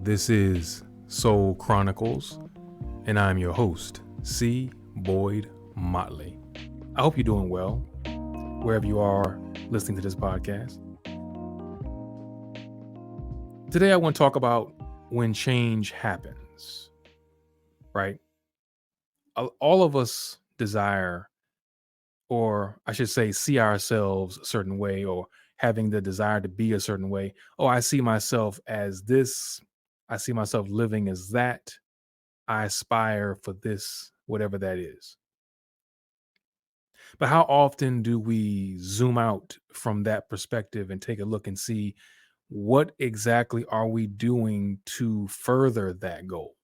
This is Soul Chronicles, and I'm your host, C. Boyd Motley. I hope you're doing well, wherever you are listening to this podcast. Today, I want to talk about when change happens, right? All of us desire, or I should say, see ourselves a certain way, or having the desire to be a certain way. Oh, I see myself as this. I see myself living as that. I aspire for this, whatever that is. But how often do we zoom out from that perspective and take a look and see what exactly are we doing to further that goal?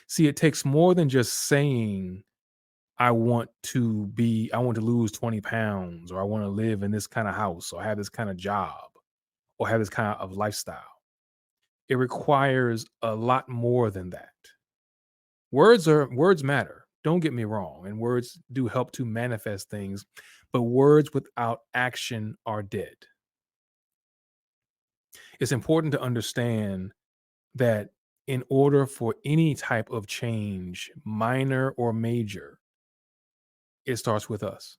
See, it takes more than just saying, I want to lose 20 pounds, or I want to live in this kind of house, or have this kind of job, or have this kind of lifestyle. It requires a lot more than that. Words matter. Don't get me wrong, and words do help to manifest things, but words without action are dead. It's important to understand that in order for any type of change, minor or major, it starts with us.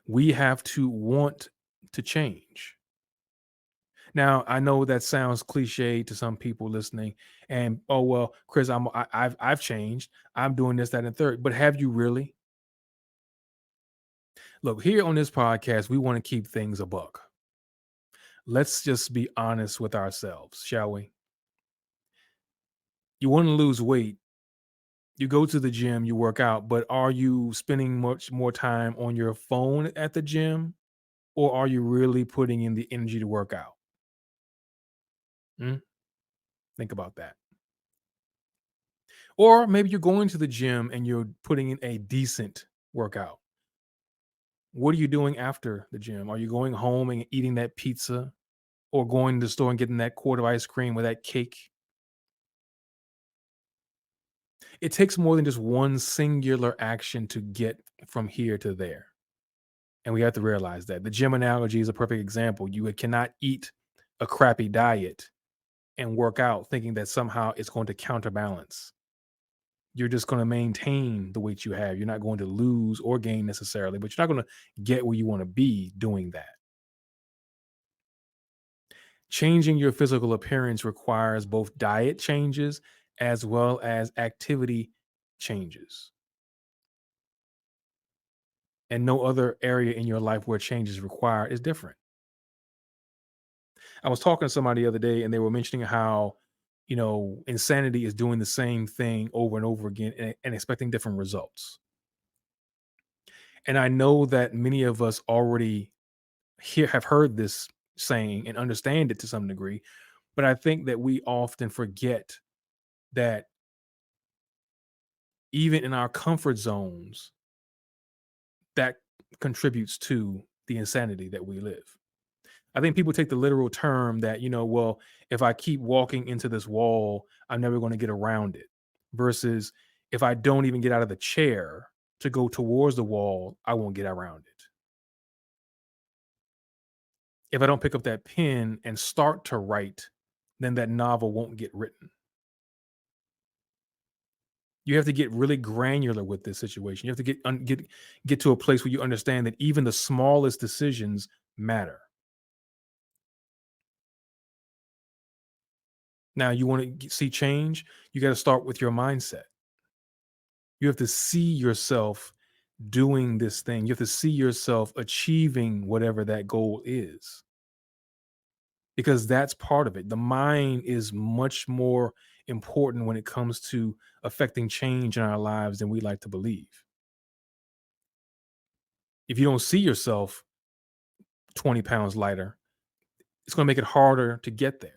We have to want to change. Now, I know that sounds cliche to some people listening, and oh well, Chris, I've changed. I'm doing this, that, and third. But have you really? Look, here on this podcast, we want to keep things a buck. Let's just be honest with ourselves, shall we? You want to lose weight, you go to the gym, you work out, but are you spending much more time on your phone at the gym, or are you really putting in the energy to work out? Hmm? Think about that. Or maybe you're going to the gym and you're putting in a decent workout. What are you doing after the gym? Are you going home and eating that pizza, or going to the store and getting that quart of ice cream or that cake? It takes more than just one singular action to get from here to there. And we have to realize that. The gym analogy is a perfect example. You cannot eat a crappy diet and work out thinking that somehow it's going to counterbalance. You're just going to maintain the weight you have. You're not going to lose or gain necessarily, but you're not going to get where you want to be doing that. Changing your physical appearance requires both diet changes as well as activity changes. And no other area in your life where change is required is different. I was talking to somebody the other day and they were mentioning how, insanity is doing the same thing over and over again and expecting different results. And I know that many of us already have heard this saying and understand it to some degree, but I think that we often forget that even in our comfort zones, that contributes to the insanity that we live. I think people take the literal term that, well, if I keep walking into this wall, I'm never going to get around it. Versus if I don't even get out of the chair to go towards the wall, I won't get around it. If I don't pick up that pen and start to write, then that novel won't get written. You have to get really granular with this situation. You have to get to a place where you understand that even the smallest decisions matter. Now, you want to see change, you got to start with your mindset. You have to see yourself doing this thing. You have to see yourself achieving whatever that goal is, because that's part of it. The mind is much more important when it comes to affecting change in our lives than we like to believe. If you don't see yourself 20 pounds lighter, it's going to make it harder to get there,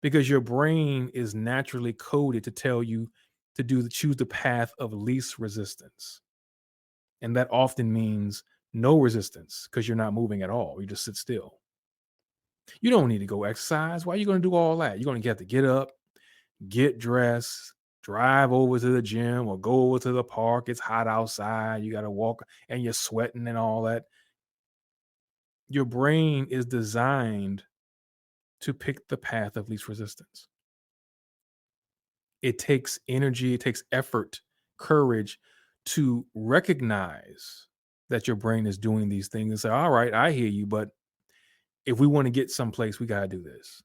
because your brain is naturally coded to tell you to choose the path of least resistance. And that often means no resistance, because you're not moving at all. You just sit still. You don't need to go exercise. Why are you going to do all that? You're going to have to get up, get dressed, drive over to the gym, or go over to the park. It's hot outside. You got to walk and you're sweating and all that. Your brain is designed to pick the path of least resistance. It takes energy, it takes effort, courage to recognize that your brain is doing these things and say, all right, I hear you, but if we want to get someplace, we got to do this.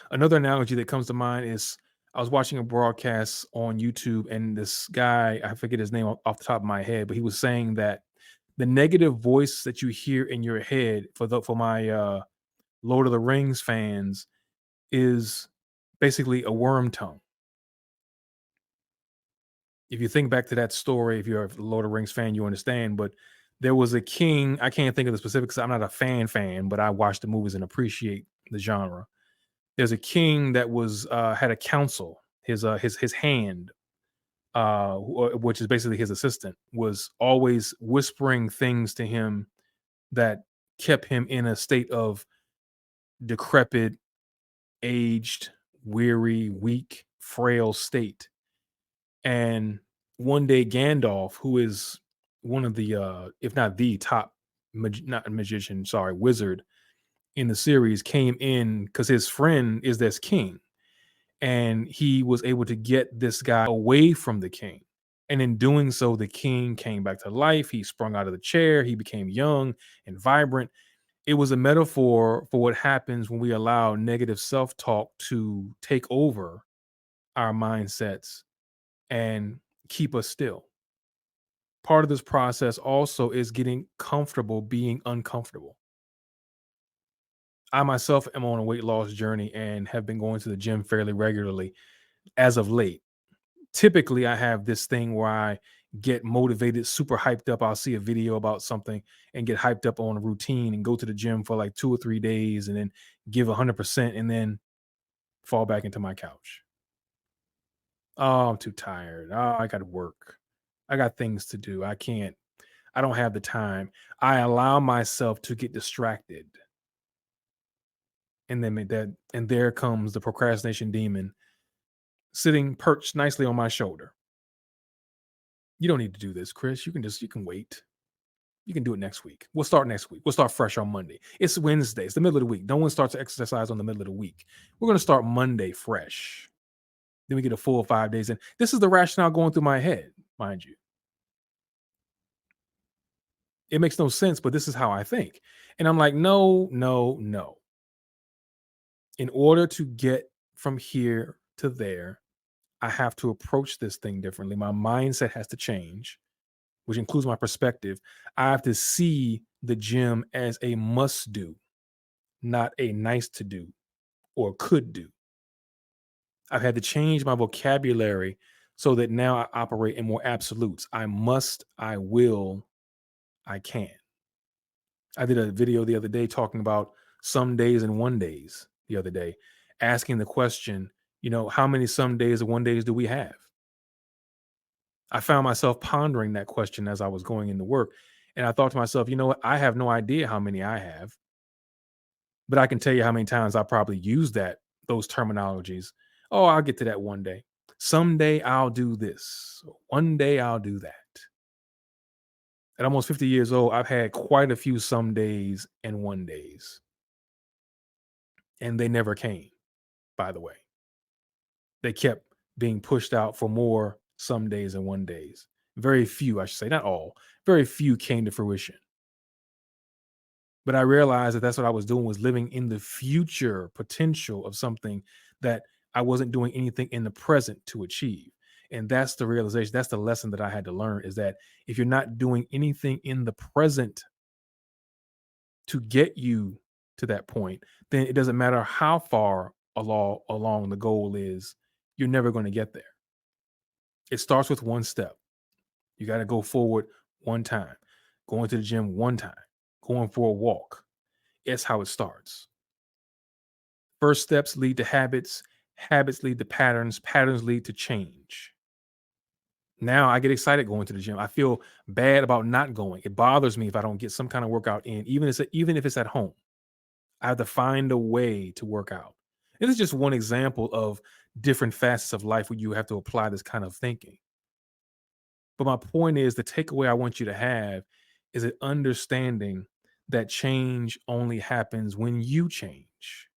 Another analogy that comes to mind is I was watching a broadcast on YouTube, and this guy, I forget his name off the top of my head, but he was saying that the negative voice that you hear in your head for my Lord of the Rings fans is basically a worm tongue. If you think back to that story, if you're a Lord of the Rings fan, you understand. But there was a king. I can't think of the specifics. I'm not a fan, but I watch the movies and appreciate the genre. There's a king that was had a council. His hand, which is basically his assistant, was always whispering things to him that kept him in a state of decrepit, aged, weary, weak, frail state. And one day, Gandalf, who is one of the, if not the top, not a magician, sorry, wizard in the series, came in because his friend is this king. And he was able to get this guy away from the king. And in doing so, the king came back to life. He sprung out of the chair. He became young and vibrant. It was a metaphor for what happens when we allow negative self talk to take over our mindsets and keep us still. Part of this process also is getting comfortable being uncomfortable. I myself am on a weight loss journey and have been going to the gym fairly regularly as of late. Typically, I have this thing where I get motivated, super hyped up. I'll see a video about something and get hyped up on a routine and go to the gym for like 2 or 3 days and then give 100% and then fall back into my couch. Oh, I'm too tired. Oh, I got to work. I got things to do. I don't have the time. I allow myself to get distracted. And there comes the procrastination demon sitting perched nicely on my shoulder. You don't need to do this, Chris. You can wait. You can do it next week. We'll start next week. We'll start fresh on Monday. It's Wednesday. It's the middle of the week. No one starts to exercise on the middle of the week. We're going to start Monday fresh. Then we get a full 5 days in. This is the rationale going through my head, mind you. It makes no sense, but this is how I think. And I'm like, no, no, no. In order to get from here to there, I have to approach this thing differently. My mindset has to change, which includes my perspective. I have to see the gym as a must do, not a nice to do or could do. I've had to change my vocabulary so that now I operate in more absolutes. I must, I will, I can. I did a video the other day talking about some days and one days the other day, asking the question, how many some days and one days do we have? I found myself pondering that question as I was going into work. And I thought to myself, you know what? I have no idea how many I have, but I can tell you how many times I probably use those terminologies. Oh, I'll get to that one day. Someday I'll do this. One day I'll do that. At almost 50 years old, I've had quite a few some days and one days. And they never came, by the way. They kept being pushed out for more some days and one days. Very few, I should say, not all, very few came to fruition. But I realized that that's what I was doing, was living in the future potential of something that I wasn't doing anything in the present to achieve. And that's the realization. That's the lesson that I had to learn, is that if you're not doing anything in the present to get you to that point, then it doesn't matter how far along the goal is, you're never going to get there. It starts with one step. You got to go forward one time, going to the gym one time, going for a walk. It's how it starts. First steps lead to habits. Habits lead to patterns. Patterns lead to change. Now I get excited going to the gym. I feel bad about not going. It bothers me if I don't get some kind of workout in, even if it's at home. I have to find a way to work out. This is just one example of different facets of life where you have to apply this kind of thinking. But my point is, the takeaway I want you to have is an understanding that change only happens when you change.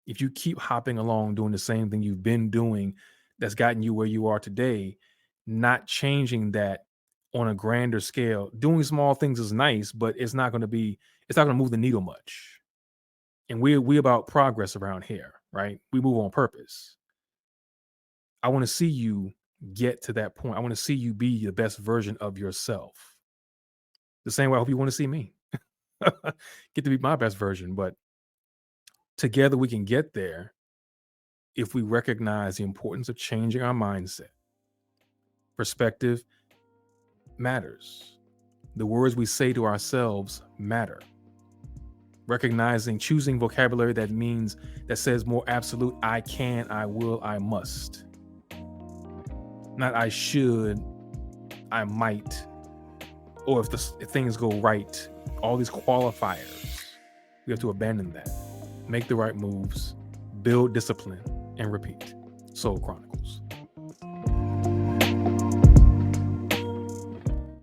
If you keep hopping along doing the same thing you've been doing that's gotten you where you are today, not changing that on a grander scale, doing small things is nice, but it's not going to move the needle much. And we about progress around here, right? We move on purpose. I want to see you get to that point. I want to see you be the best version of yourself. The same way I hope you want to see me. Get to be my best version, but together we can get there if we recognize the importance of changing our mindset. Perspective matters. The words we say to ourselves matter. Recognizing, choosing vocabulary that says more absolute, I can, I will, I must. Not I should, I might, or if things go right, all these qualifiers. We have to abandon that. Make the right moves, build discipline, and repeat. Soul Chronicles.